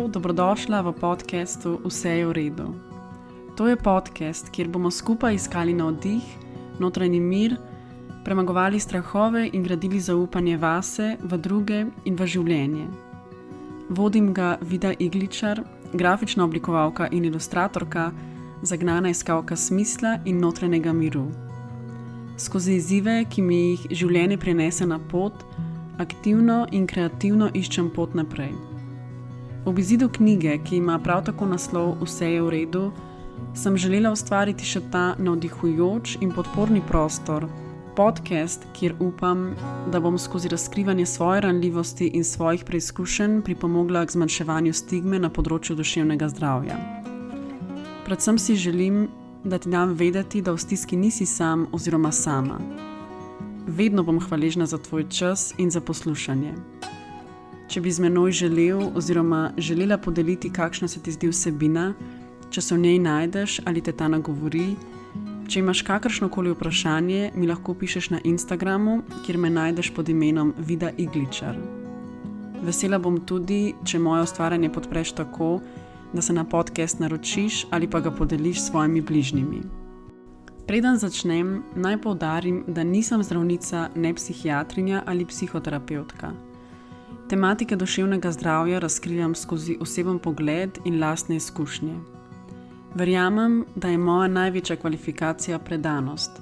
dobrodošla v podcastu Vse je v redu. To je podcast, kjer bomo skupaj iskali navdih, notranji mir, premagovali strahove in gradili zaupanje vase, v druge in v življenje. Vodim ga Vida Igličar, grafična oblikovalka in ilustratorka, zagnana iskalka smisla in notranjega miru. Skozi izzive, ki mi jih življenje prinese na pot, aktivno in kreativno iščem pot naprej. Ob izidu knjige, ki ima prav tako naslov Vse je v redu, sem želela ustvariti še ta navdihujoč in podporni prostor, podcast, kjer upam, da bom skozi razkrivanje svoje ranljivosti in svojih preizkušenj pripomogla k zmanjševanju stigme na področju duševnega zdravja. Predvsem si želim, da ti dam vedeti, da v stiski nisi sam oziroma sama. Vedno bom hvaležna za tvoj čas in za poslušanje. Če bi z menoj želel oziroma želela podeliti, kakšna se ti zdi vsebina, če se v njej najdeš ali te ta nagovori, če imaš kakršnokoli vprašanje, mi lahko pišeš na Instagramu, kjer me najdeš pod imenom Vida Igličar. Vesela bom tudi, če moje ustvarjanje podpreš tako, da se na podcast naročiš ali pa ga podeliš s svojimi bližnjimi. Preden začnem, naj poudarim, da nisem zdravnica, ne psihiatrinja ali psihoterapevtka. Tematike duševnega zdravja razkrivam skozi oseben pogled in lastne izkušnje. Verjamem, da je moja največja kvalifikacija predanost.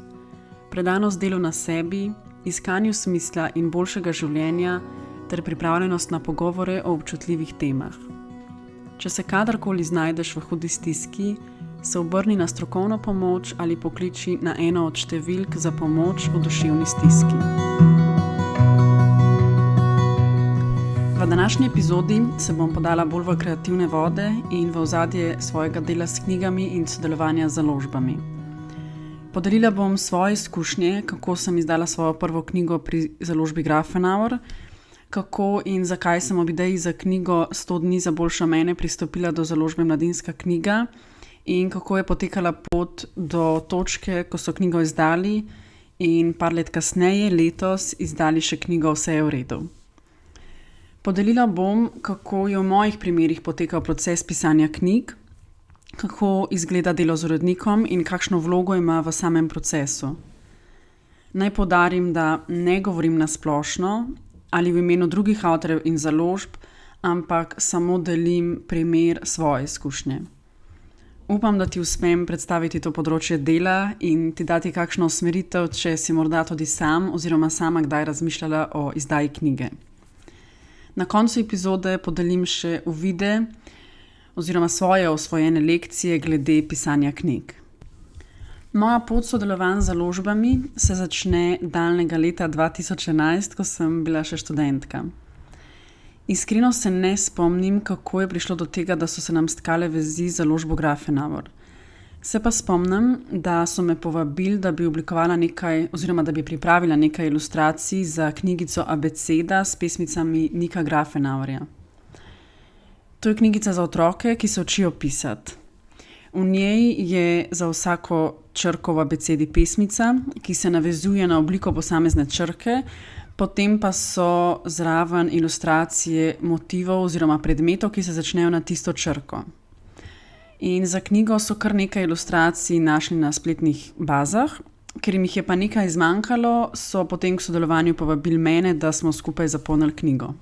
Predanost delu na sebi, iskanju smisla in boljšega življenja ter pripravljenost na pogovore o občutljivih temah. Če se kadarkoli znajdeš v hudi stiski, se obrni na strokovno pomoč ali pokliči na eno od številk za pomoč v duševni stiski. V današnji epizodi se bom podala bolj v kreativne vode in v ozadje svojega dela s knjigami in sodelovanja z založbami. Podelila bom svoje izkušnje, kako sem izdala svojo prvo knjigo pri založbi Grafenauer, kako in zakaj sem ob ideji za knjigo 100 dni za boljšo mene pristopila do založbe Mladinska knjiga in kako je potekala pot do točke, ko so knjigo izdali in par let kasneje, letos, izdali še knjigo Vse je v redu. Podelila bom, kako je v mojih primerih potekal proces pisanja knjig, kako izgleda delo z urednikom in kakšno vlogo ima v samem procesu. Naj poudarim, da ne govorim na splošno ali v imenu drugih avtorjev in založb, ampak samo delim primer svoje izkušnje. Upam, da ti uspem predstaviti to področje dela in ti dati kakšno usmeritev, če si morda tudi sam oziroma sama kdaj razmišljala o izdaji knjige. Na koncu epizode podelim še uvide oziroma svoje osvojene lekcije glede pisanja knjig. Moja pot sodelovanj z založbami se začne daljnega leta 2011, ko sem bila še študentka. Iskreno se ne spomnim, kako je prišlo do tega, da so se nam stkale vezi z založbo Grafenauer. Se pa spomnim, da so me povabili, da bi oblikovala nekaj oziroma da bi pripravila nekaj ilustracij za knjigico Abeceda s pesmicami Nika Grafenauerja. To je knjigica za otroke, ki se učijo pisati. V njej je za vsako črko v abecedi pesmica, ki se navezuje na obliko posamezne črke, potem pa so zraven ilustracije motivov oziroma predmetov, ki se začnejo na tisto črko. In za knjigo so kar nekaj ilustracij našli na spletnih bazah, ker jim jih je pa nekaj zmanjkalo, so potem k sodelovanju povabili mene, da smo skupaj zapolnili knjigo.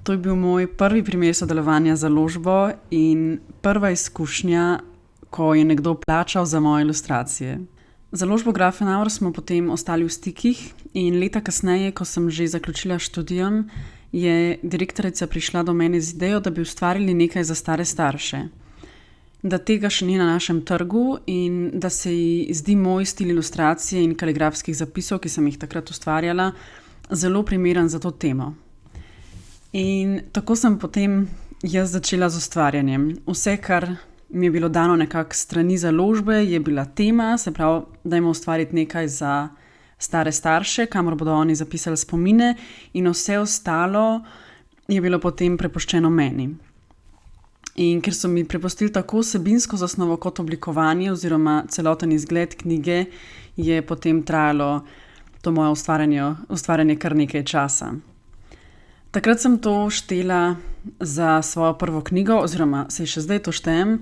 To je bil moj prvi primer sodelovanja z založbo in prva izkušnja, ko je nekdo plačal za moje ilustracije. Z založbo Grafenauer smo potem ostali v stikih in leta kasneje, ko sem že zaključila študijem, je direktorica prišla do mene z idejo, da bi ustvarili nekaj za stare starše. Da tega še ni na našem trgu in da se ji zdi moj stil ilustracije in kaligrafskih zapisov, ki sem jih takrat ustvarjala, zelo primeren za to temo. In tako sem potem jaz začela z ustvarjanjem. Vse, kar mi je bilo dano nekako strani založbe, je bila tema, se pravi, dajmo ustvariti nekaj za stare starše, kamor bodo oni zapisali spomine, in vse ostalo je bilo potem prepuščeno meni. In ker so mi prepustili tako vsebinsko zasnovo kot oblikovanje oziroma celoten izgled knjige, je potem trajalo to moje ustvarjanje kar nekaj časa. Takrat sem to štela za svojo prvo knjigo, oziroma se še zdaj to štejem,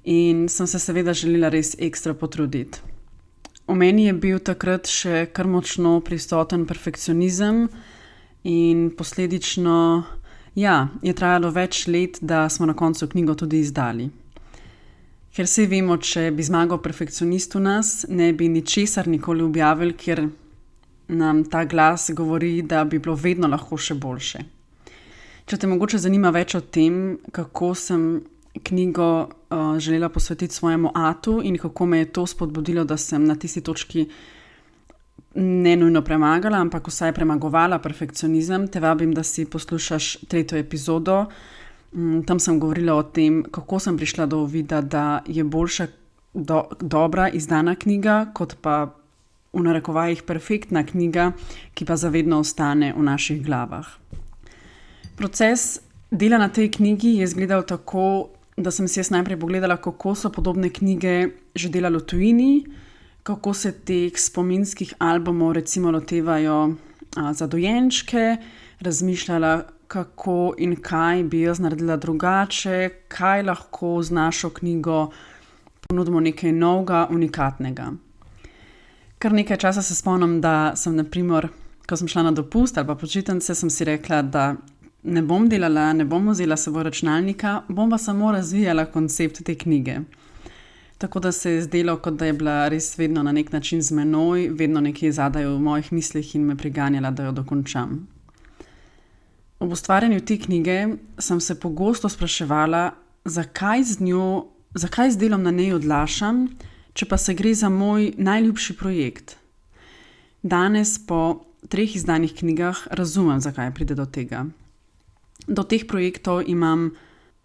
in sem se seveda želela res ekstra potruditi. V meni je bil takrat še kar močno prisoten perfekcionizem in posledično, je trajalo več let, da smo na koncu knjigo tudi izdali. Ker vsi vemo, če bi zmagal perfekcionist v nas, ne bi ničesar nikoli objavili, ker nam ta glas govori, da bi bilo vedno lahko še boljše. Če te mogoče zanima več o tem, kako sem knjigo želela posvetiti svojemu atu in kako me je to spodbudilo, da sem na tisti točki ne nujno premagala, ampak vsaj premagovala perfekcionizem, te vabim, da si poslušaš 3. epizodo. Tam sem govorila o tem, kako sem prišla do uvida, da je boljša dobra izdana knjiga, kot pa v narekovajih perfektna knjiga, ki pa zavedno ostane v naših glavah. Proces dela na tej knjigi je izgledal tako, da sem si jaz najprej pogledala, kako so podobne knjige že delali v tujini, kako se teh spominskih albumov recimo lotevajo za dojenčke, razmišljala, kako in kaj bi jaz naredila drugače, kaj lahko z našo knjigo ponudimo nekaj novega, unikatnega. Kar nekaj časa se spomnim, da sem naprimer, ko sem šla na dopust ali pa počitnice, sem si rekla, da ne bom delala, ne bom vzela seboj računalnika, bom pa samo razvijala koncept te knjige. Tako da se je zdelo, kot da je bila res vedno na nek način z menoj, vedno nekje zadaj v mojih mislih in me priganjala, da jo dokončam. Ob ustvarjanju te knjige sem se pogosto spraševala, zakaj z delom na njej odlašam, če pa se gre za moj najljubši projekt. Danes, po 3 izdanih knjigah, razumem, zakaj pride do tega. Do teh projektov imam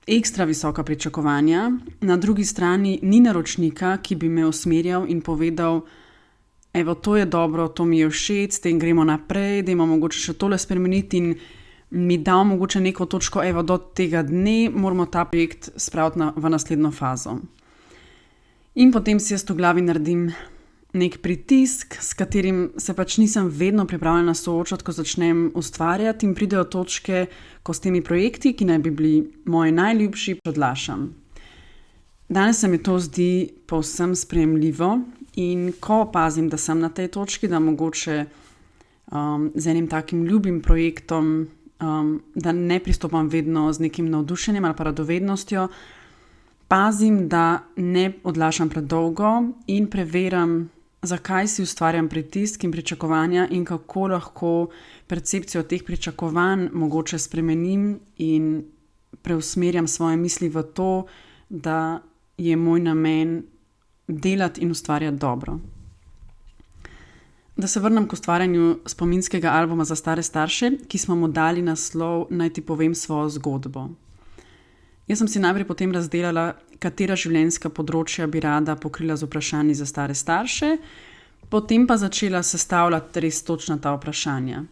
ekstra visoka pričakovanja, na drugi strani ni naročnika, ki bi me usmerjal in povedal, evo, to je dobro, to mi je všeč, s tem gremo naprej, dajmo mogoče še tole spremeniti in mi dal mogoče neko točko, evo, do tega dne moramo ta projekt spraviti v naslednjo fazo. In potem si jaz v glavi naredim nek pritisk, s katerim se pač nisem vedno pripravljena soočati, ko začnem ustvarjati in pridejo točke, ko s temi projekti, ki naj bi bili moji najljubši, odlašam. Danes se mi to zdi povsem sprejemljivo in ko opazim, da sem na tej točki, da mogoče z enim takim ljubim projektom, da ne pristopam vedno z nekim navdušenjem ali pa radovednostjo, pazim, da ne odlašam predolgo in preveram, zakaj si ustvarjam pritisk in pričakovanja in kako lahko percepcijo teh pričakovanj mogoče spremenim in preusmerjam svoje misli v to, da je moj namen delati in ustvarjati dobro. Da se vrnem k ustvarjanju spominskega albuma za stare starše, ki smo mu dali naslov Naj ti povem svojo zgodbo. Jaz sem si najprej potem razdelala, katera življenjska področja bi rada pokrila z vprašanji za stare starše, potem pa začela sestavljati res točno ta vprašanja.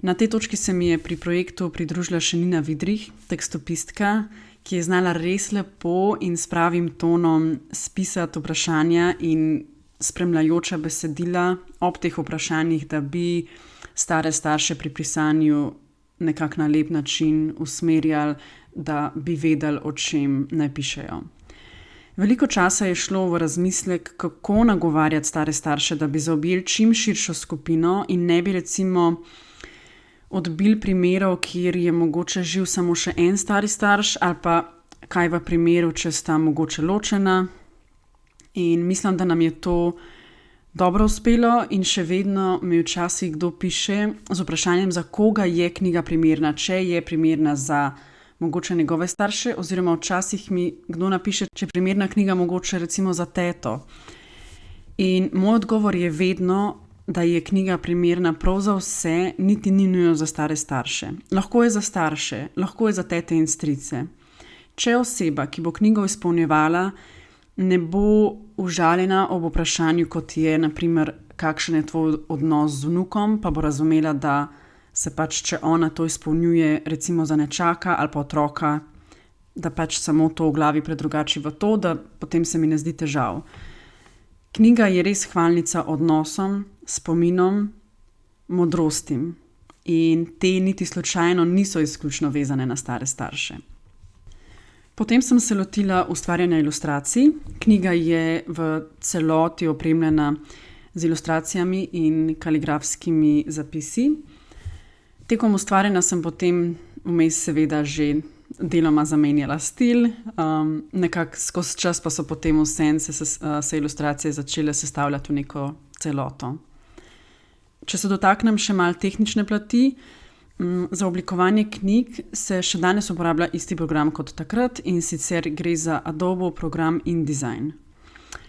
Na tej točki se mi je pri projektu pridružila še Nina Vidrih, tekstopistka, ki je znala res lepo in s pravim tonom spisati vprašanja in spremljajoča besedila ob teh vprašanjih, da bi stare starše pri pisanju nekako na lep način usmerjali, da bi vedeli, o čem naj pišejo. Veliko časa je šlo v razmislek, kako nagovarjati stare starše, da bi zaobjeli čim širšo skupino in ne bi recimo odbili primerov, kjer je mogoče živ samo še en stari starš ali pa kaj v primeru, če sta mogoče ločena. In mislim, da nam je to dobro uspelo in še vedno mi včasih kdo piše z vprašanjem, za koga je knjiga primerna, če je primerna za mogoče njegove starše, oziroma včasih mi kdo napiše, če je primerna knjiga mogoče recimo za teto. In moj odgovor je vedno, da je knjiga primerna prav za vse, niti ni nujno za stare starše. Lahko je za starše, lahko je za tete in strice. Če oseba, ki bo knjigo izpolnjevala, ne bo užaljena ob vprašanju, kot je, naprimer, kakšen je tvoj odnos z vnukom, pa bo razumela, da se pač, če ona to izpolnjuje, recimo za nečaka ali pa otroka, da pač samo to v glavi predrugači v to, da potem se mi ne zdi težav. Knjiga je res hvalnica odnosom, spominom, modrostim. in te niti slučajno niso izključno vezane na stare starše. Potem sem se lotila ustvarjanja ilustracij. Knjiga je v celoti opremljena z ilustracijami in kaligrafskimi zapisi. Tekom ustvarjanja sem potem vmes seveda že deloma zamenjala stil, nekako skozi čas pa so potem vseeno se ilustracije začele sestavljati v neko celoto. Če se dotaknem še malo tehnične plati, za oblikovanje knjig se še danes uporablja isti program kot takrat, in sicer gre za Adobe program InDesign.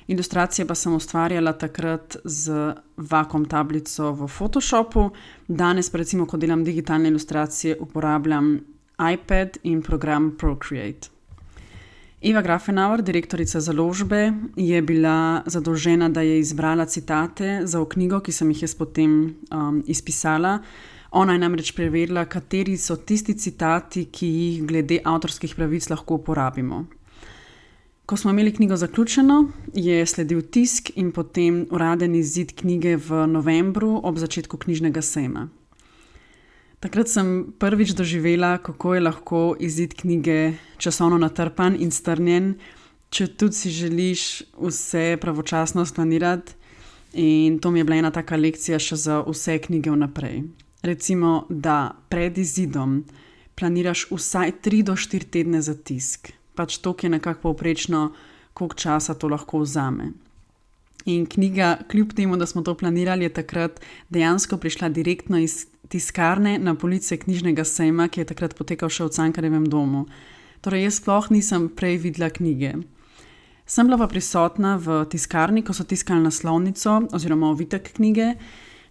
Ilustracije pa sem ustvarjala takrat z Wacom tablico v Photoshopu, danes pa recimo, ko delam digitalne ilustracije, uporabljam iPad in program Procreate. Eva Grafenauer, direktorica založbe, je bila zadolžena, da je izbrala citate za knjigo, ki sem jih jaz potem izpisala. Ona je namreč preverila, kateri so tisti citati, ki jih glede avtorskih pravic lahko uporabimo. Ko smo imeli knjigo zaključeno, je sledil tisk in potem uraden izid knjige v novembru ob začetku knjižnega sejma. Takrat sem prvič doživela, kako je lahko izid knjige časovno natrpan in strnjen, če tudi si želiš vse pravočasno splanirati, in to mi je bila ena taka lekcija še za vse knjige vnaprej. Recimo, da pred izidom planiraš vsaj 3 do 4 tedne za tisk. Pač to, ki je nekako povprečno, koliko časa to lahko vzame. In knjiga, kljub temu, da smo to planirali, je takrat dejansko prišla direktno iz tiskarne na police knjižnega sejma, ki je takrat potekal še v Cankarjevem domu. Torej, jaz sploh nisem prej videla knjige. Sem bila pa prisotna v tiskarni, ko so tiskali naslovnico oziroma ovitek knjige,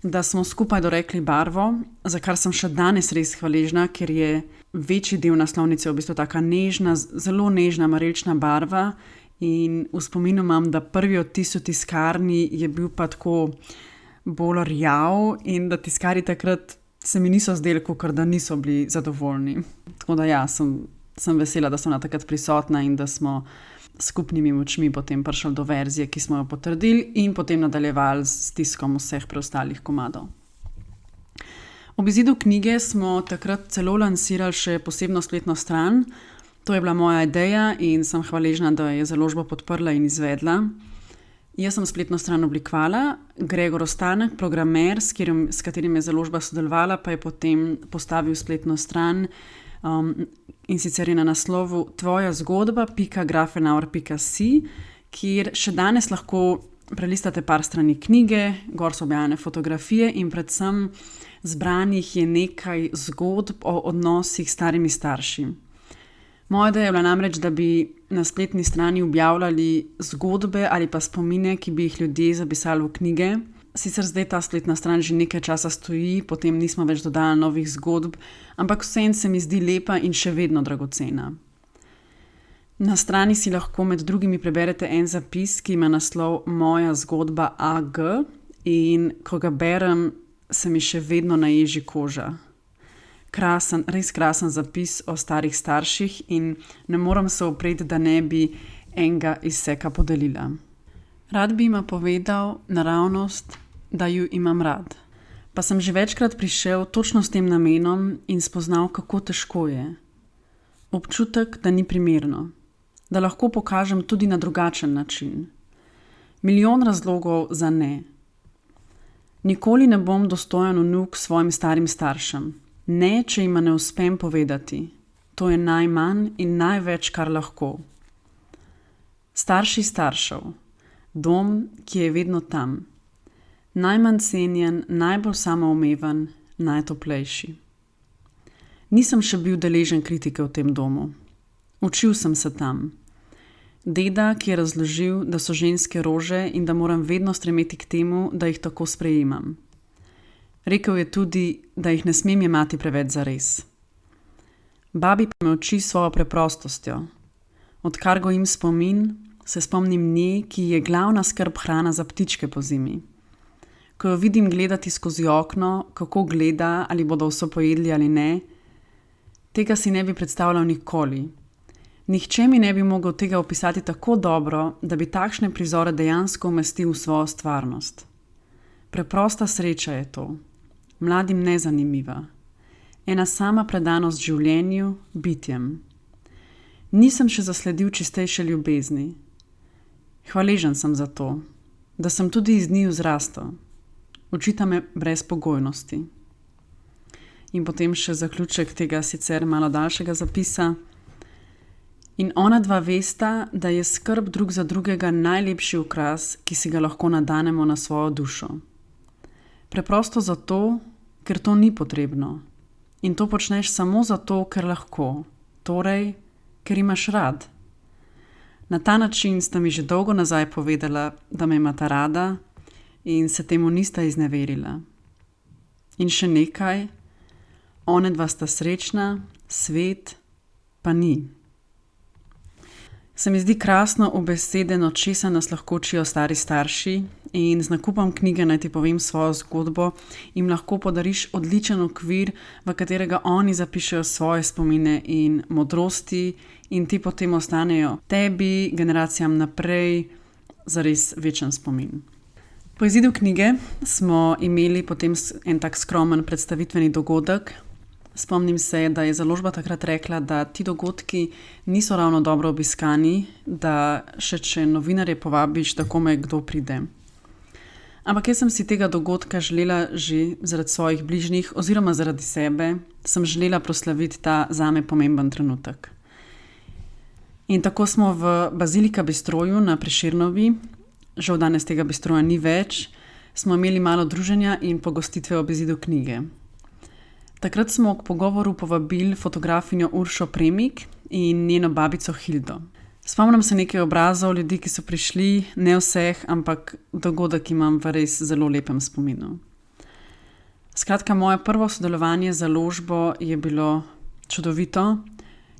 da smo skupaj dorekli barvo, za kar sem še danes res hvaležna, ker je večji del naslovnice v bistvu taka nežna, zelo nežna marelična barva, in v spominu imam, da prvi odtis v tiskarni je bil pa tako bolj rjav in da tiskarji takrat se mi niso zdeli, kakor da niso bili zadovoljni. Tako da ja, sem vesela, da sem takrat prisotna in da smo skupnimi močmi potem prišli do verzije, ki smo jo potrdili, in potem nadaljevali s tiskom vseh preostalih komadov. Ob izidu knjige smo takrat celo lansirali še posebno spletno stran. To je bila moja ideja in sem hvaležna, da je založba podprla in izvedla. Jaz sem spletno stran oblikovala, Gregor Ostanek, programer, s katerim je založba sodelovala, pa je potem postavil spletno stran, in sicer je na naslovu tvojazgodba.grafenauer.si, kjer še danes lahko prelistate par strani knjige, gor so objavljene fotografije in predvsem zbranih je nekaj zgodb o odnosih s starimi starši. Moja ideja je bila namreč, da bi na spletni strani objavljali zgodbe ali pa spomine, ki bi jih ljudje zapisali v knjige. Sicer zdaj ta spletna stran že nekaj časa stoji, potem nismo več dodali novih zgodb, ampak vseeno se mi zdi lepa in še vedno dragocena. Na strani si lahko med drugimi preberete en zapis, ki ima naslov Moja zgodba AG, in ko ga berem, se mi še vedno naježi koža. Krasen, res krasen zapis o starih starših in ne morem se upreti, da ne bi enega izseka podelila. Rad bi jima povedal naravnost, da ju imam rad. Pa sem že večkrat prišel točno s tem namenom in spoznal, kako težko je. Občutek, da ni primerno. Da lahko pokažem tudi na drugačen način. Milijon razlogov za ne. Nikoli ne bom dostojen vnuk svojim starim staršem. Ne, če jima ne uspem povedati. To je najmanj in največ, kar lahko. Starši staršev. Dom, ki je vedno tam. Najmanj cenjen, najbolj samoumeven, najtoplejši. Nisem še bil deležen kritike v tem domu. Učil sem se tam. Deda, ki je razložil, da so ženske rože in da moram vedno stremeti k temu, da jih tako sprejemam. Rekel je tudi, da jih ne smem jemati preveč zares. Babi pa me uči svojo preprostostjo. Odkar gojim spomin, se spomnim nje, ki je glavna skrb hrana za ptičke po zimi. Ko jo vidim gledati skozi okno, kako gleda, ali bodo vse pojedli ali ne, tega si ne bi predstavljal nikoli. Nihče mi ne bi mogel tega opisati tako dobro, da bi takšne prizore dejansko umestil v svojo stvarnost. Preprosta sreča je to. mladim nezanimiva. Ena sama predanost življenju, bitjem. Nisem še zasledil čistejše ljubezni. Hvaležen sem za to, da sem tudi iz njiju zrastel. Učita me brezpogojnosti. In potem še zaključek tega sicer malo daljšega zapisa. In ona dva vesta, da je skrb drug za drugega najlepši okras, ki si ga lahko nadanemo na svojo dušo. Preprosto zato, ker to ni potrebno. In to počneš samo zato, ker lahko. Torej, ker imaš rad. Na ta način sta mi že dolgo nazaj povedala, da me imata rada in se temu nista izneverila. In še nekaj, one dva sta srečna, svet pa ni. Se mi zdi krasno ubesedeno, česa nas lahko učijo stari starši, in z nakupom knjige, naj ti povem svojo zgodbo, jim lahko podariš odličen okvir, v katerega oni zapišejo svoje spomine in modrosti, in ti potem ostanejo tebi, generacijam naprej, zares večen spomin. Po izidu knjige smo imeli potem en tak skromen predstavitveni dogodek. Spomnim se, da je založba takrat rekla, da ti dogodki niso ravno dobro obiskani, da še če novinarje povabiš, da komaj kdo pride. Ampak jaz sem si tega dogodka želela že zaradi svojih bližnjih oziroma zaradi sebe, sem želela proslaviti ta zame pomemben trenutek. In tako smo v Bazilika Bistroju na Prešernovi, žal danes tega bistroja ni več, smo imeli malo druženja in pogostitve ob izidu knjige. Takrat smo k pogovoru povabili fotografinjo Uršo Premik in njeno babico Hildo. Spomnim se nekaj obrazov ljudi, ki so prišli, ne vseh, ampak dogodek imam v res zelo lepem spominu. Skratka, moje prvo sodelovanje z založbo je bilo čudovito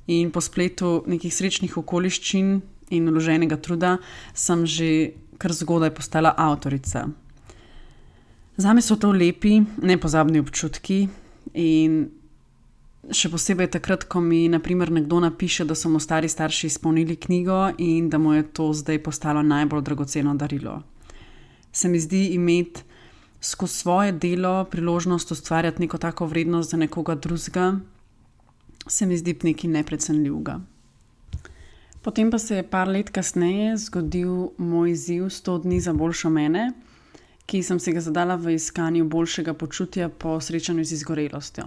in po spletu nekih srečnih okoliščin in vloženega truda sem že kar zgodaj postala avtorica. Zame so to lepi, nepozabni občutki. In še posebej takrat, ko mi na primer nekdo napiše, da so mu stari starši izpolnili knjigo in da mu je to zdaj postalo najbolj dragoceno darilo. Se mi zdi imeti skozi svoje delo priložnost ustvarjati neko tako vrednost za nekoga drugega, se mi zdi nekaj neprecenljivega. Potem pa se je par let kasneje zgodil moj izziv 100 dni za boljšo mene, ki sem se ga zadala v iskanju boljšega počutja po srečanju z izgorelostjo.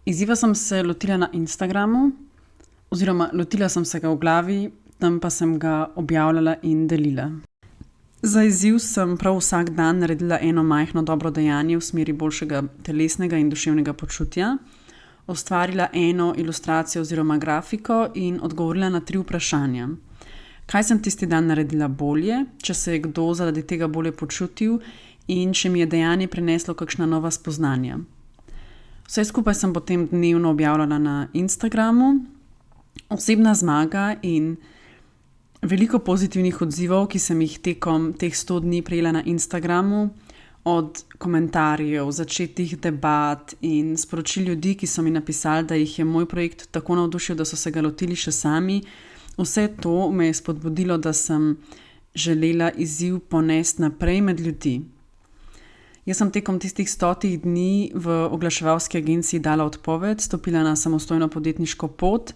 Izziva sem se lotila na Instagramu, oziroma lotila sem se ga v glavi, tam pa sem ga objavljala in delila. Za izziv sem prav vsak dan naredila eno majhno dobro dejanje v smeri boljšega telesnega in duševnega počutja, ustvarila eno ilustracijo oziroma grafiko in odgovorila na 3 vprašanja. Kaj sem tisti dan naredila bolje, če se je kdo zaradi tega bolje počutil in če mi je dejanje prineslo kakšna nova spoznanja. Vse skupaj sem potem dnevno objavljala na Instagramu, osebna zmaga in veliko pozitivnih odzivov, ki sem jih tekom teh 100 dni prejela na Instagramu, od komentarjev, začetih debat in sporočil ljudi, ki so mi napisali, da jih je moj projekt tako navdušil, da so se ga lotili še sami. Vse to me je spodbudilo, da sem želela izziv ponesti naprej med ljudi. Jaz sem tekom tistih 100 dni v oglaševalski agenciji dala odpoved, stopila na samostojno podjetniško pot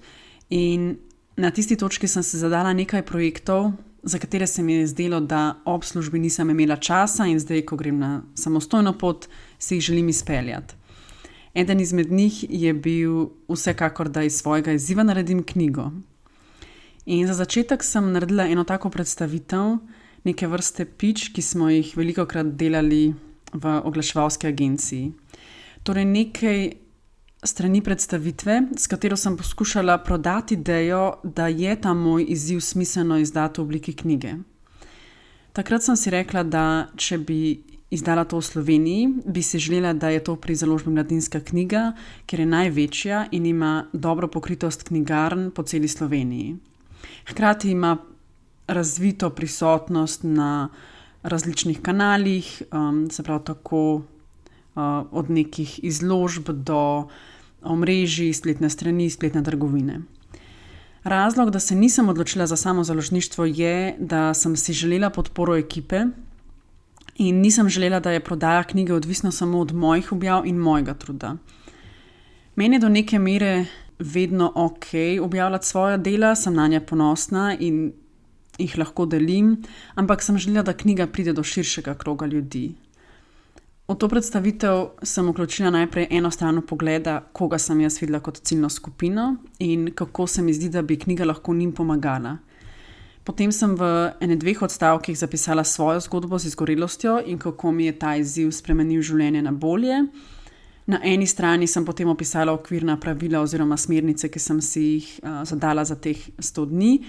in na tisti točki sem se zadala nekaj projektov, za katere se mi je zdelo, da ob službi nisem imela časa in zdaj, ko grem na samostojno pot, si jih želim izpeljati. Eden izmed njih je bil vsekakor, da iz svojega izziva naredim knjigo. In za začetek sem naredila eno tako predstavitev, neke vrste pitch, ki smo jih velikokrat delali v oglaševalski agenciji. Torej nekaj strani predstavitve, s katero sem poskušala prodati idejo, da je ta moj izziv smiselno izdati v obliki knjige. Takrat sem si rekla, da če bi izdala to v Sloveniji, bi si želela, da je to pri založbi Mladinska knjiga, ker je največja in ima dobro pokritost knjigarn po celi Sloveniji. Hkrati ima razvito prisotnost na različnih kanalih, se pravi tako od nekih izložb do omrežij, spletne strani, spletne trgovine. Razlog, da se nisem odločila za samo založništvo, je, da sem si želela podporo ekipe, In nisem želela, da je prodaja knjige odvisna samo od mojih objav in mojega truda. Meni je do neke mere vedno ok objavljati svoja dela, sem na nje ponosna in jih lahko delim, ampak sem želela, da knjiga pride do širšega kroga ljudi. V to predstavitev sem vključila najprej eno stran pogleda, koga sem jaz videla kot ciljno skupino in kako se mi zdi, da bi knjiga lahko njim pomagala. Potem sem v 2 odstavkih zapisala svojo zgodbo z izgorelostjo in kako mi je ta izziv spremenil življenje na bolje. Na eni strani sem potem opisala okvirna pravila oziroma smernice, ki sem si jih zadala za teh 100 dni.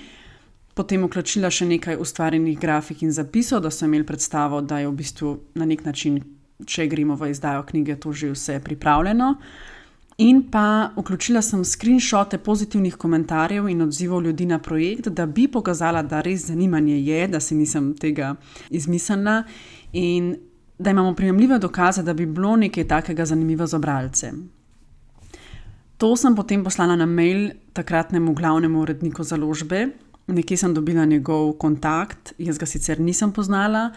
Potem vključila še nekaj ustvarjenih grafik in zapisov, da so imeli predstavo, da je v bistvu na nek način, če gremo v izdajo knjige, to že vse pripravljeno. In pa vključila sem screenshote pozitivnih komentarjev in odzivov ljudi na projekt, da bi pokazala, da res zanimanje je, da si nisem tega izmislila in da imamo prijemljive dokaze, da bi bilo nekaj takega zanimivo za bralce. To sem potem poslala na mail takratnemu glavnemu uredniku založbe. Nekje sem dobila njegov kontakt, jaz ga sicer nisem poznala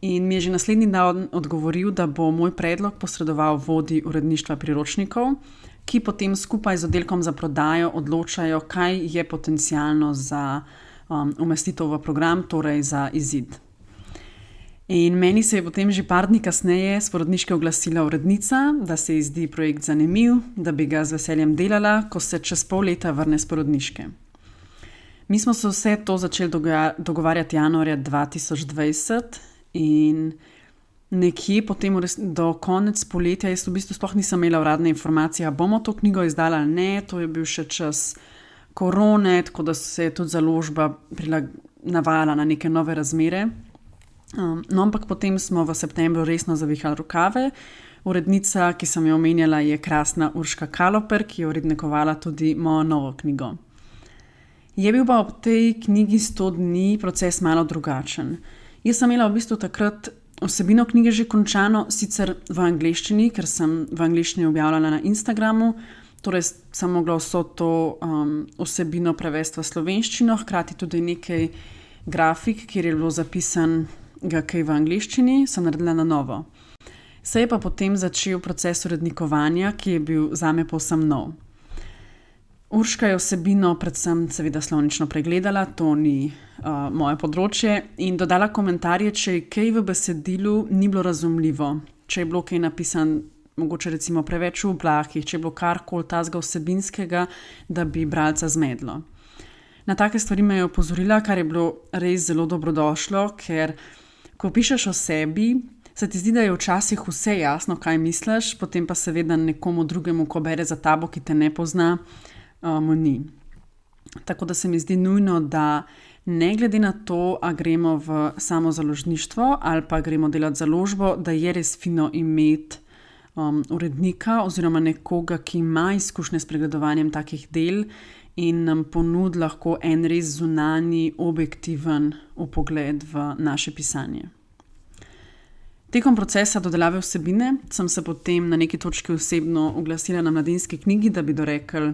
in mi je že naslednji dan odgovoril, da bo moj predlog posredoval vodji uredništva priročnikov, ki potem skupaj z oddelkom za prodajo odločajo, kaj je potencialno za umestitev v program, torej za izid. In meni se je potem že par dni kasneje s porodniške oglasila urednica, da se ji zdi projekt zanimiv, da bi ga z veseljem delala, ko se čez pol leta vrne s porodniške. Mi smo se vse to začeli dogovarjati januarja 2020 in nekje potem do konec poletja jaz v bistvu sploh nisem imela uradne informacije, bomo to knjigo izdala ali ne, to je bil še čas korone, tako da se je tudi založba navajala na neke nove razmere. No, ampak potem smo v septembru resno zavihali rokave. Urednica, ki sem jo omenjala, je krasna Urška Kaloper, ki je urednikovala tudi mojo novo knjigo. Je bil pa ob tej knjigi 100 dni proces malo drugačen. Jaz sem imela v bistvu takrat vsebino knjige že končano, sicer v angleščini, ker sem v angleščini objavljala na Instagramu, torej sem mogla vso to vsebino prevesti v slovenščino, hkrati tudi nekaj grafik, kjer je bilo zapisan kaj v angleščini, sem naredila na novo. Se je pa potem začel proces urednikovanja, ki je bil zame povsem nov. Urška je vsebino predvsem seveda slovnično pregledala, to ni moje področje, in dodala komentarje, če je kaj v besedilu ni bilo razumljivo, če je bilo kaj napisan mogoče recimo preveč v oblakih, če je bilo karkoli tazga vsebinskega, da bi bralca zmedlo. Na take stvari me je opozorila, kar je bilo res zelo dobrodošlo, ker ko pišeš o sebi, se ti zdi, da je včasih vse jasno, kaj misliš, potem pa seveda nekomu drugemu, ko bere za tabo, ki te ne pozna, mu ni. Tako da se mi zdi nujno, da ne glede na to, a gremo v samo založništvo ali pa gremo delati založbo, da je res fino imeti urednika oziroma nekoga, ki ima izkušnje s pregledovanjem takih del in nam ponudi lahko en res zunanji, objektiven vpogled v naše pisanje. Tekom procesa dodelave vsebine sem se potem na neki točki osebno oglasila na Mladinski knjigi, da bi dorekli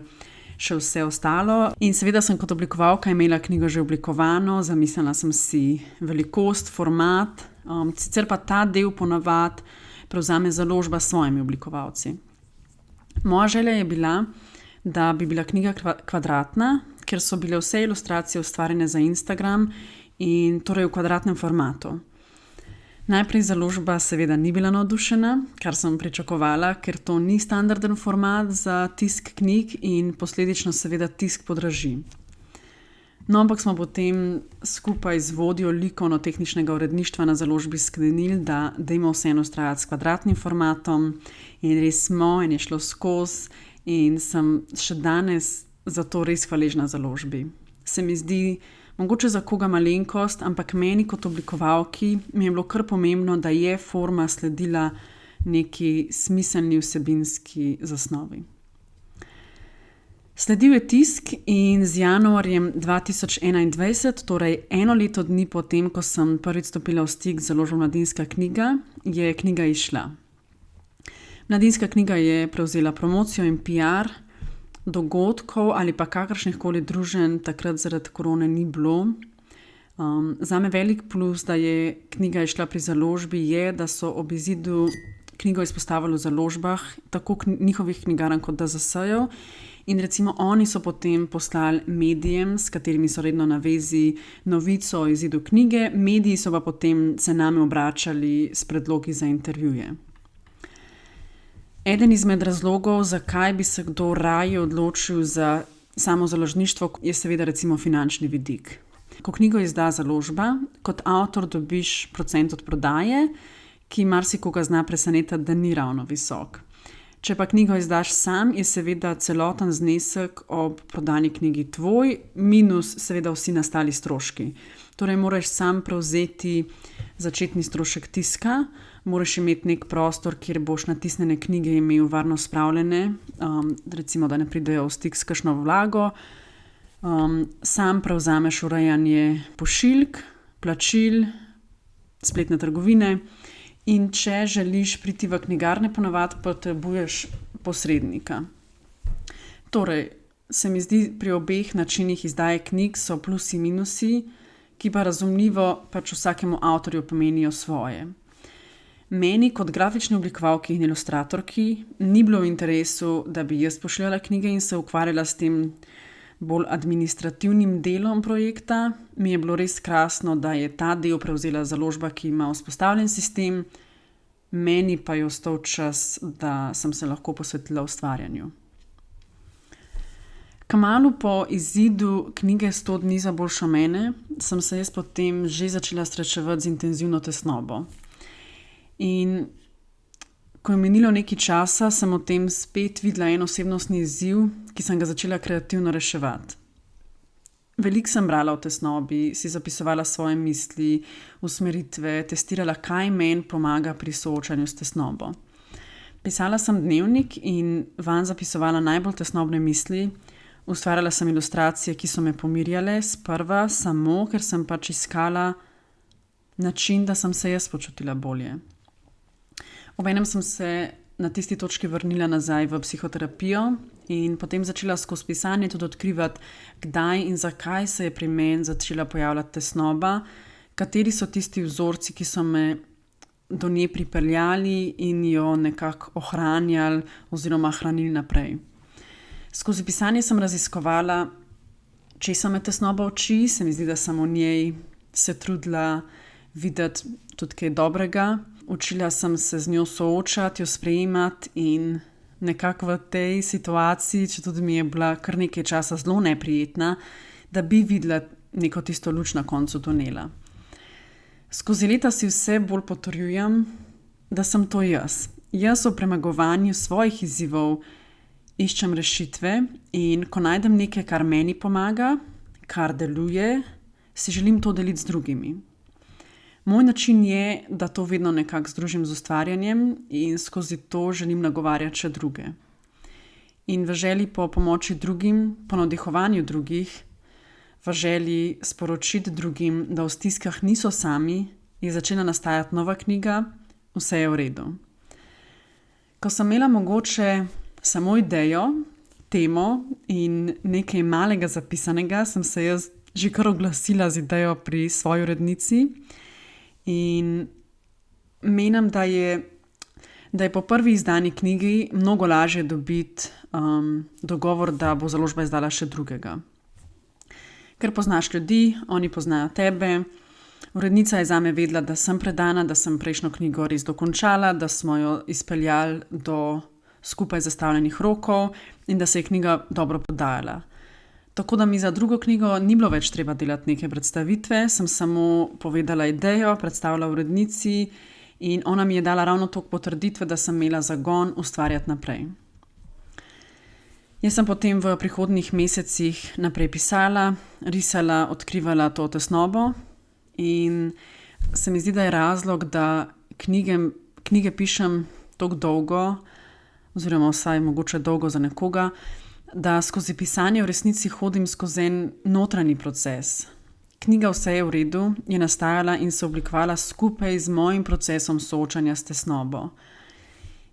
še vse ostalo. In seveda sem kot oblikovalka imela knjigo že oblikovano, zamislila sem si velikost, format, sicer pa ta del ponavadi prevzame založba s svojimi oblikovalci. Moja želja je bila, da bi bila knjiga kvadratna, ker so bile vse ilustracije ustvarjene za Instagram in torej v kvadratnem formatu. Najprej založba seveda ni bila navdušena, kar sem pričakovala, ker to ni standarden format za tisk knjig in posledično seveda tisk podraži. No, ampak smo potem skupaj z vodjo likovno-tehničnega uredništva na založbi sklenili, da dajmo vseeno vztrajati s kvadratnim formatom in res smo in je šlo skozi in sem še danes za to res hvaležna založbi. Se mi zdi, mogoče za koga malenkost, ampak meni kot oblikovalki mi je bilo kar pomembno, da je forma sledila neki smiselni vsebinski zasnovi. Sledil je tisk in z januarjem 2021, torej 1 leto dni potem, ko sem prvič stopila v stik z založbo Mladinska knjiga, je knjiga izšla. Mladinska knjiga je prevzela promocijo in PR, dogodkov ali pa kakršnih koli druženj takrat zaradi korone ni bilo. Zame velik plus, da je knjiga izšla pri založbi, je, da so ob izidu knjigo izpostavili v založbah, tako njihovih knjigarn kot DZS-jev. In recimo oni so potem poslali medijem, s katerimi so redno na vezi, novico o izidu knjige, mediji so pa potem se name obračali s predlogi za intervjuje. Eden izmed razlogov, zakaj bi se kdo raje odločil za samo založništvo, je seveda recimo finančni vidik. Ko knjigo izda založba, kot avtor dobiš procent od prodaje, ki marsikoga zna presenetiti, da ni ravno visok. Če pa knjigo izdaš sam, je seveda celoten znesek ob prodani knjigi tvoj, minus seveda vsi nastali stroški. Torej moraš sam prevzeti začetni strošek tiska, moraš imeti nek prostor, kjer boš natisnjene knjige imel varno spravljene, recimo da ne pridejo v stik s kakšno vlago. Sam prevzameš urejanje pošiljk, plačil, spletne trgovine. In če želiš priti v knjigarne, ponavadi potrebuješ posrednika. Torej, se mi zdi, pri obeh načinih izdaje knjig so plusi in minusi, ki pa razumljivo pač vsakemu avtorju pomenijo svoje. Meni kot grafični oblikovalki in ilustratorki ni bilo v interesu, da bi jaz pošiljala knjige in se ukvarjala s tem bolj administrativnim delom projekta. Mi je bilo res krasno, da je ta del prevzela založba, ki ima vzpostavljen sistem, meni pa je ostal čas, da sem se lahko posvetila ustvarjanju. Kmalu po izidu knjige 100 dni za boljšo mene sem se jaz potem že začela srečevati z intenzivno tesnobo. In ko je minilo nekaj časa, sem o tem spet videla en osebnostni izziv, ki sem ga začela kreativno reševati. Veliko sem brala o tesnobi, si zapisovala svoje misli, usmeritve, testirala, kaj meni pomaga pri soočanju s tesnobo. Pisala sem dnevnik in vanj zapisovala najbolj tesnobne misli, ustvarjala sem ilustracije, ki so me pomirjale, sprva samo, ker sem pač iskala način, da sem se jaz počutila bolje. Obenem sem se na tisti točki vrnila nazaj v psihoterapijo in potem začela skozi pisanje tudi odkrivati, kdaj in zakaj se je pri meni začela pojavljati tesnoba, kateri so tisti vzorci, ki so me do nje pripeljali in jo nekako ohranjali oziroma hranili naprej. Skozi pisanje sem raziskovala, česa me tesnoba uči, se mi zdi, da sem v njej se trudila videti tudi kaj dobrega. Učila sem se z njo soočati, jo sprejemati in nekako v tej situaciji, če tudi mi je bila kar nekaj časa zelo neprijetna, da bi videla neko tisto luč na koncu tunela. Skozi leta si vse bolj potrjujem, da sem to jaz. Jaz v premagovanju svojih izzivov iščem rešitve in ko najdem nekaj, kar meni pomaga, kar deluje, si želim to deliti z drugimi. Moj način je, da to vedno nekako združim z ustvarjanjem in skozi to želim nagovarjati še druge. In v želji po pomoči drugim, po navdihovanju drugih, v želji sporočiti drugim, da v stiskah niso sami, je začela nastajati nova knjiga Vse je v redu. Ko sem imela mogoče samo idejo, temo in nekaj malega zapisanega, sem se jaz že kar oglasila z idejo pri svoji urednici. In menim, da je po prvi izdani knjigi mnogo lažje dobiti dogovor, da bo založba izdala še drugega. Ker poznaš ljudi, oni poznajo tebe. Urednica je zame vedela, da sem predana, da sem prejšnjo knjigo res dokončala, da smo jo izpeljali do skupaj zastavljenih rokov in da se je knjiga dobro podajala. Tako da mi za drugo knjigo ni bilo več treba delati neke predstavitve, sem samo povedala idejo, predstavila urednici in ona mi je dala ravno toliko potrditve, da sem imela zagon ustvarjati naprej. Jaz sem potem v prihodnjih mesecih naprej pisala, risala, odkrivala to tesnobo in se mi zdi, da je razlog, da knjige pišem toliko dolgo, oziroma vsaj mogoče dolgo za nekoga, da skozi pisanje v resnici hodim skozi en notranji proces. Knjiga Vse je v redu je nastajala in se oblikovala skupaj z mojim procesom soočanja s tesnobo.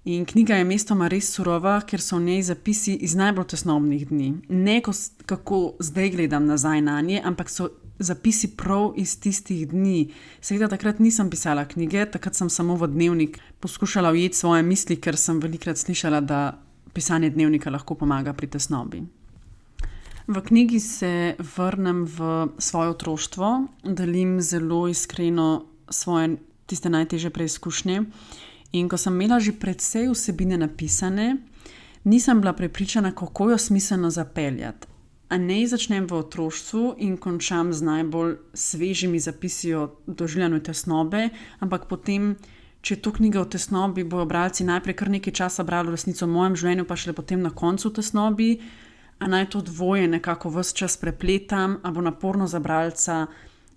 In knjiga je mestoma res surova, ker so v njej zapisi iz najbolj tesnobnih dni. Ne kako zdaj gledam nazaj na nje, ampak so zapisi prav iz tistih dni. Seveda takrat nisem pisala knjige, takrat sem samo v dnevnik poskušala ujeti svoje misli, ker sem velikokrat slišala, da pisanje dnevnika lahko pomaga pri tesnobi. V knjigi se vrnem v svoje otroštvo, delim zelo iskreno svoje tiste najtežje preizkušnje. In ko sem imela že precej vsebine napisane, nisem bila prepričana, kako jo smiselno zapeljati. A ne začnem v otroštvu in končam z najbolj svežimi zapisi o doživljanju tesnobe, ampak potem, če je to knjiga o tesnobi, bojo bralci najprej kar nekaj časa brali resnico o mojem življenju, pa šele potem na koncu tesnobi, a naj to dvoje nekako ves čas prepletam, a bo naporno za bralca,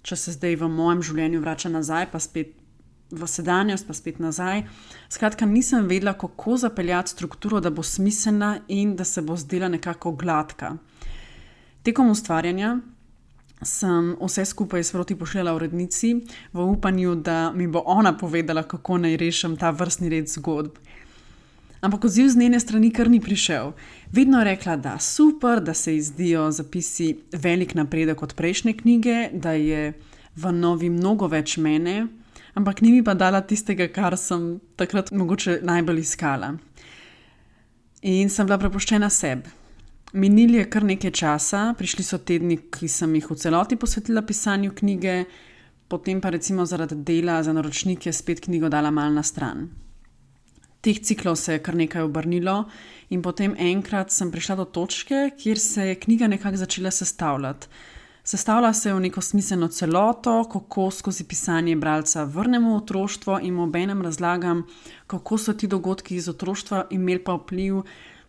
če se zdaj v mojem življenju vrača nazaj, pa spet v sedanjost, pa spet nazaj. Skratka, nisem vedela, kako zapeljati strukturo, da bo smiselna in da se bo zdela nekako gladka. Tekom ustvarjanja sem vse skupaj sproti pošiljala urednici v upanju, da mi bo ona povedala, kako naj rešim ta vrstni red zgodb. Ampak odziv z njene strani kar ni prišel. Vedno je rekla, da super, da se ji zdijo zapisi velik napredek od prejšnje knjige, da je v novi mnogo več mene, ampak ni mi pa dala tistega, kar sem takrat mogoče najbolj iskala. In sem bila prepuščena sebi. Minili je kar nekaj časa, prišli so tedni, ki sem jih v celoti posvetila pisanju knjige, potem pa recimo zaradi dela za naročnike spet knjigo dala malo na stran. Teh ciklov se je kar nekaj obrnilo in potem enkrat sem prišla do točke, kjer se je knjiga nekako začela sestavljati. Sestavlja se v neko smiselno celoto, kako skozi pisanje bralca vrnemo v otroštvo in obenem razlagam, kako so ti dogodki iz otroštva imeli pa vpliv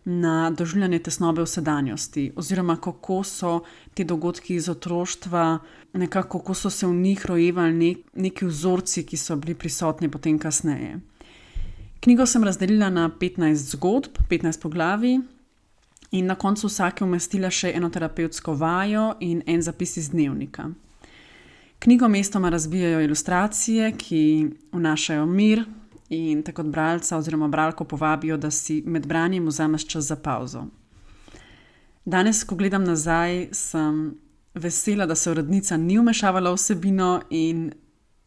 na doživljanje tesnobe v sedanjosti, oziroma kako so ti dogodki iz otroštva, nekako kako so se v njih rojevali neki vzorci, ki so bili prisotni potem kasneje. Knjigo sem razdelila na 15 zgodb, 15 poglavij in na koncu vsake umestila še eno terapevtsko vajo in en zapis iz dnevnika. Knjigo mestoma razbijajo ilustracije, ki vnašajo mir in te kot bralca oziroma bralko povabijo, da si med branjem vzameš čas za pavzo. Danes, ko gledam nazaj, sem vesela, da se urednica ni vmešavala v vsebino in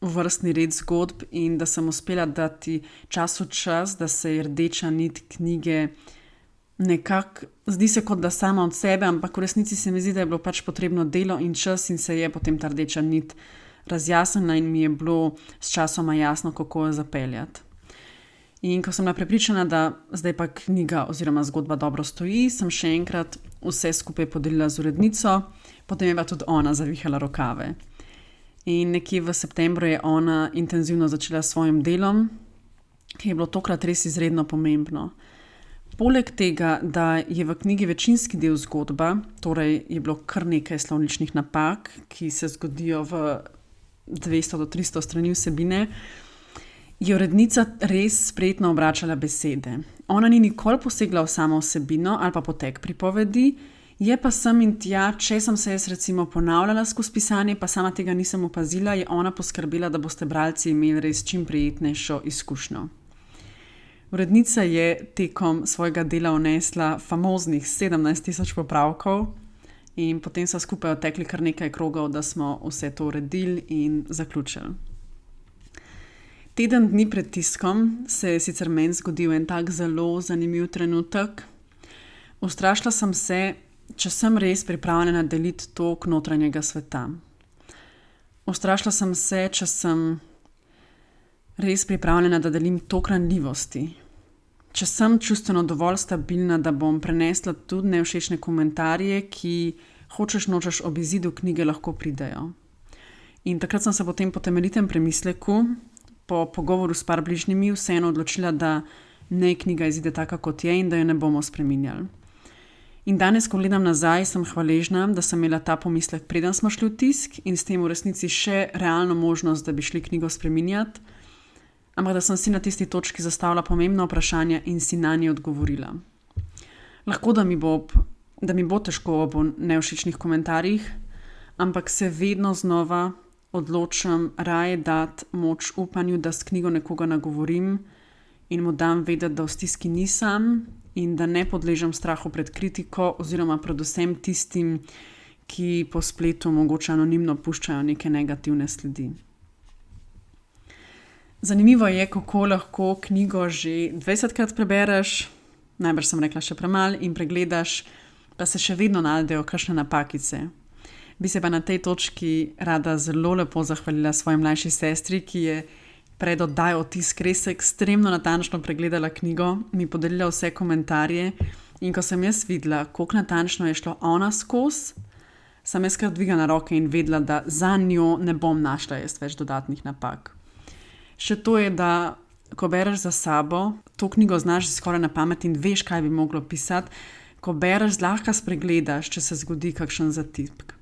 v vrstni red zgodb in da sem uspela dati času čas, da se je rdeča nit knjige nekako, zdi se kot da sama od sebe, ampak v resnici se mi zdi, da je bilo pač potrebno delo in čas in se je potem ta rdeča nit razjasnila in mi je bilo s časoma jasno, kako jo zapeljati. In ko sem bila prepričana, da zdaj pa knjiga oziroma zgodba dobro stoji, sem še enkrat vse skupaj podelila z urednico, potem je pa tudi ona zavihala rokave. In nekje v septembru je ona intenzivno začela s svojim delom, ki je bilo tokrat res izredno pomembno. Poleg tega, da je v knjigi večinski del zgodba, torej je bilo kar nekaj slovničnih napak, ki se zgodijo v 200 do 300 strani vsebine, je urednica res spretno obračala besede. Ona ni nikoli posegla v samo vsebino ali pa potek pripovedi, je pa sem in tja, če sem se jaz recimo ponavljala skozi pisanje, pa sama tega nisem opazila, je ona poskrbela, da boste bralci imeli res čim prijetnejšo izkušnjo. Urednica je tekom svojega dela vnesla famoznih 17,000 popravkov in potem so skupaj odtekli kar nekaj krogov, da smo vse to uredili in zaključili. Teden dni pred tiskom se je sicer meni zgodil en tak zelo zanimiv trenutek. Ustrašila sem se, če sem res pripravljena deliti tok notranjega sveta. Ustrašila sem se, če sem res pripravljena, da delim tok ranljivosti. Če sem čustveno dovolj stabilna, da bom prenesla tudi nevšečne komentarje, ki hočeš nočeš ob izidu knjige lahko pridejo. In takrat sem se potem po temeljitem premisleku, po pogovoru s par bližnjimi, vseeno odločila, da naj knjiga izide taka, kot je in da jo ne bomo spreminjali. In danes, ko gledam nazaj, sem hvaležna, da sem imela ta pomislek, preden smo šli v tisk in s tem v resnici še realno možnost, da bi šli knjigo spreminjati, ampak da sem si na tisti točki zastavila pomembna vprašanja in si nanje odgovorila. Lahko, da mi bo težko ob nevšečnih komentarjih, ampak se vedno znova odločam raje dati moč upanju, da s knjigo nekoga nagovorim in mu dam vedeti, da v stiski nisem in da ne podležem strahu pred kritiko oziroma predvsem tistim, ki po spletu mogoče anonimno puščajo neke negativne sledi. Zanimivo je, kako lahko knjigo že 20krat prebereš, najbrž sem rekla še premalo, in pregledaš, pa se še vedno najdejo kakšne napakice. Bi se pa na tej točki rada zelo lepo zahvalila svoji mlajši sestri, ki je pred oddajo Otisk res ekstremno natančno pregledala knjigo, mi podelila vse komentarje in ko sem jaz videla, koliko natančno je šlo ona skozi, sem jaz kar dvigala roke in vedela, da za njo ne bom našla jaz več dodatnih napak. Še to je, da ko bereš za sabo, to knjigo znaš skoraj na pamet in veš, kaj bi moglo pisati, ko bereš, zlahka spregledaš, če se zgodi kakšen zatipk.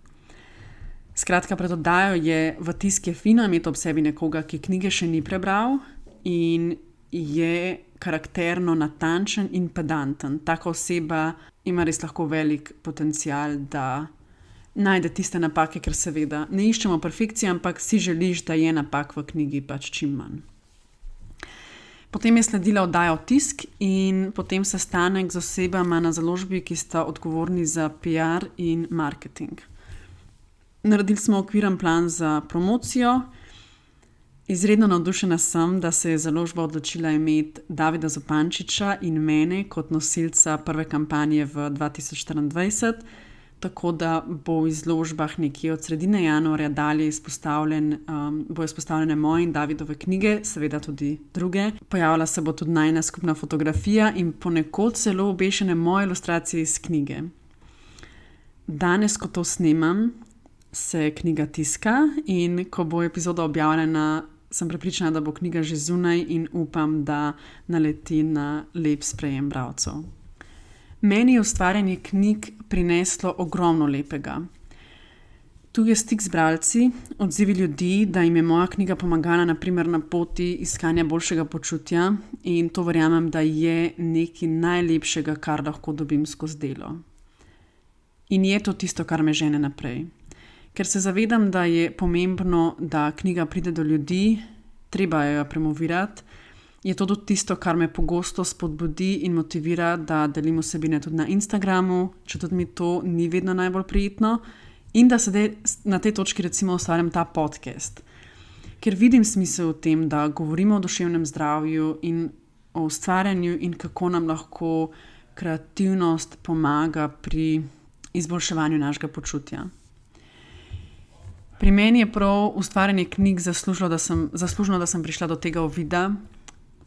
Skratka, pred oddajo je v Tisk je fino imeti ob sebi nekoga, ki knjige še ni prebral in je karakterno natančen in pedanten. Taka oseba ima res lahko velik potencial, da najde tiste napake, ker seveda ne iščemo perfekcije, ampak si želiš, da je napak v knjigi pač čim manj. Potem je sledila oddaja Otisk in potem sestanek z osebama na založbi, ki sta odgovorni za PR in marketing. Naredili smo okviren plan za promocijo. Izredno navdušena sem, da se je založba odločila imeti Davida Zupančiča in mene kot nosilca prve kampanje v 2024, tako da bo v izložbah nekje od sredine januarja dalje bo izpostavljene moje in Davidove knjige, seveda tudi druge. Pojavila se bo tudi najina skupna fotografija in ponekod celo obešene moje ilustracije iz knjige. Danes, ko to snemam, se knjiga tiska in ko bo epizoda objavljena, sem prepričana, da bo knjiga že zunaj in upam, da naleti na lep sprejem bralcev. Meni je ustvarjanje knjig prineslo ogromno lepega. Tu je stik z bralci, odzivi ljudi, da jim je moja knjiga pomagala na primer na poti iskanja boljšega počutja in to verjamem, da je nekaj najlepšega, kar lahko dobim skozi delo. In je to tisto, kar me žene naprej. Ker se zavedam, da je pomembno, da knjiga pride do ljudi, treba jo promovirati, je to tudi tisto, kar me pogosto spodbudi in motivira, da delim vsebine tudi na Instagramu, če tudi mi to ni vedno najbolj prijetno, in da sedaj na tej točki recimo ustvarjam ta podcast. Ker vidim smisel v tem, da govorimo o duševnem zdravju in o ustvarjanju in kako nam lahko kreativnost pomaga pri izboljševanju našega počutja. Pri meni je prav ustvarjanje knjig zaslužno, da sem prišla do tega uvida,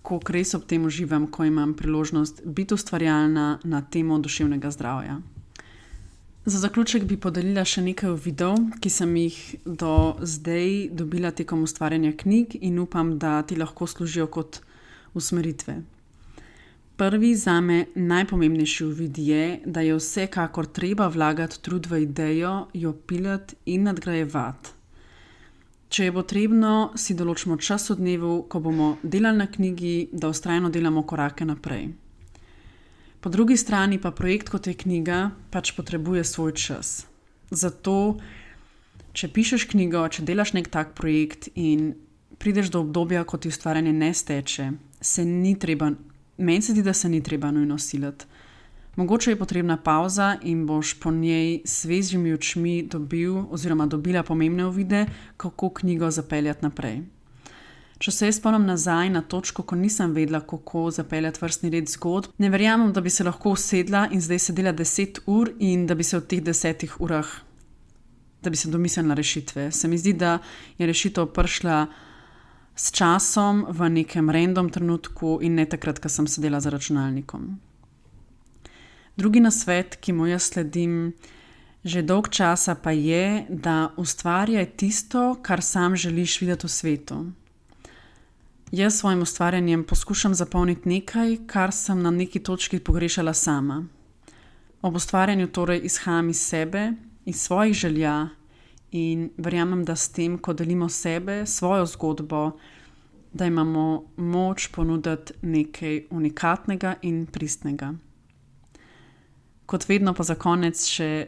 koliko res ob tem uživam, ko imam priložnost biti ustvarjalna na temo duševnega zdravja. Za zaključek bi podelila še nekaj uvidov, ki sem jih do zdaj dobila tekom ustvarjanja knjig in upam, da ti lahko služijo kot usmeritve. Prvi zame najpomembnejši uvid je, da je vsekakor treba vlagati trud v idejo, jo piliti in nadgrajevati. Če je potrebno, si določimo čas v dnevu, ko bomo delali na knjigi, da vztrajno delamo korake naprej. Po drugi strani pa projekt, kot je knjiga, pač potrebuje svoj čas. Zato, če pišeš knjigo, če delaš nek tak projekt in prideš do obdobja, ko ti ustvarjanje ne steče, meni se zdi, da se ni treba nujno siliti. Mogoče je potrebna pauza in boš po njej s svežimi očmi dobila pomembne uvide, kako knjigo zapeljati naprej. Če se spomnim nazaj na točko, ko nisem vedela, kako zapeljati vrstni red zgodb, ne verjamem, da bi se lahko usedla in zdaj sedela 10 ur in da bi se v teh 10 urah, da bi se domislila rešitve. Se mi zdi, da je rešitev prišla s časom v nekem random trenutku in ne takrat, ko sem sedela za računalnikom. Drugi nasvet, ki mu jaz sledim že dolg časa, pa je, da ustvarjaj tisto, kar sam želiš videti v svetu. Jaz s svojim ustvarjanjem poskušam zapolniti nekaj, kar sem na neki točki pogrešala sama. Ob ustvarjanju torej izhajam iz sebe, iz svojih želja in verjamem, da s tem, ko delimo sebe, svojo zgodbo, da imamo moč ponuditi nekaj unikatnega in pristnega. Kot vedno pa za konec še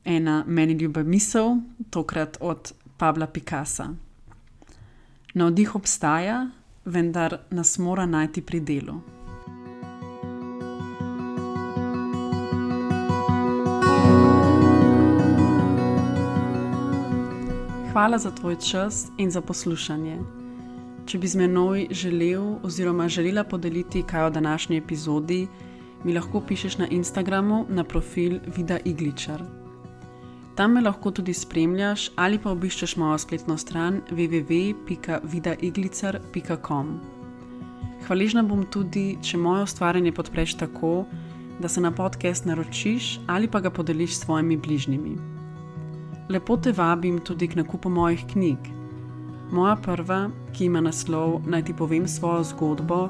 ena meni ljuba misel, tokrat od Pabla Picassa. Navdih obstaja, vendar nas mora najti pri delu. Hvala za tvoj čas in za poslušanje. Če bi z menoj želel oziroma želela podeliti kaj o današnji epizodi, mi lahko pišeš na Instagramu na profil Vida Igličar. Tam me lahko tudi spremljaš ali pa obiščeš mojo spletno stran www.vidaiglicar.com. Hvaležna bom tudi, če moje ustvarjanje podpreš tako, da se na podcast naročiš ali pa ga podeliš s svojimi bližnjimi. Lepo te vabim tudi k nakupu mojih knjig. Moja prva, ki ima naslov Naj ti povem svojo zgodbo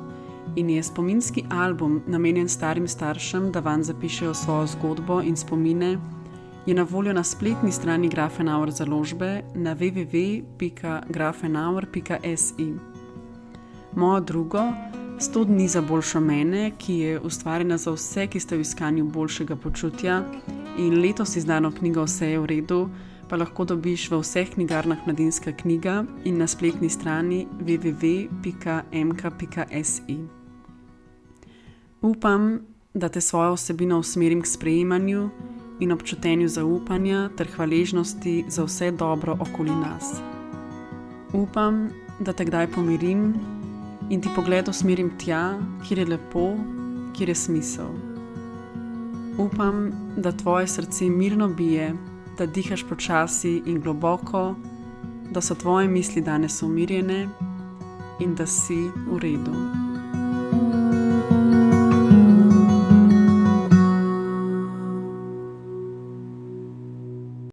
in je spominski album namenjen starim staršem, da vanj zapišejo svojo zgodbo in spomine, je na voljo na spletni strani Grafenauer založbe na www.grafenauer.si. Mojo drugo, 100 dni za boljšo mene, ki je ustvarjena za vse, ki ste v iskanju boljšega počutja, in letos izdano knjigo Vse je v redu, pa lahko dobiš v vseh knjigarnah Mladinska knjiga in na spletni strani www.mk.si. Upam, da te svojo vsebino usmerim k sprejemanju in občutenju zaupanja ter hvaležnosti za vse dobro okoli nas. Upam, da te kdaj pomirim in ti pogled usmerim tja, kjer je lepo, kjer je smisel. Upam, da tvoje srce mirno bije, da dihaš počasi in globoko, da so tvoje misli danes umirjene in da si v redu.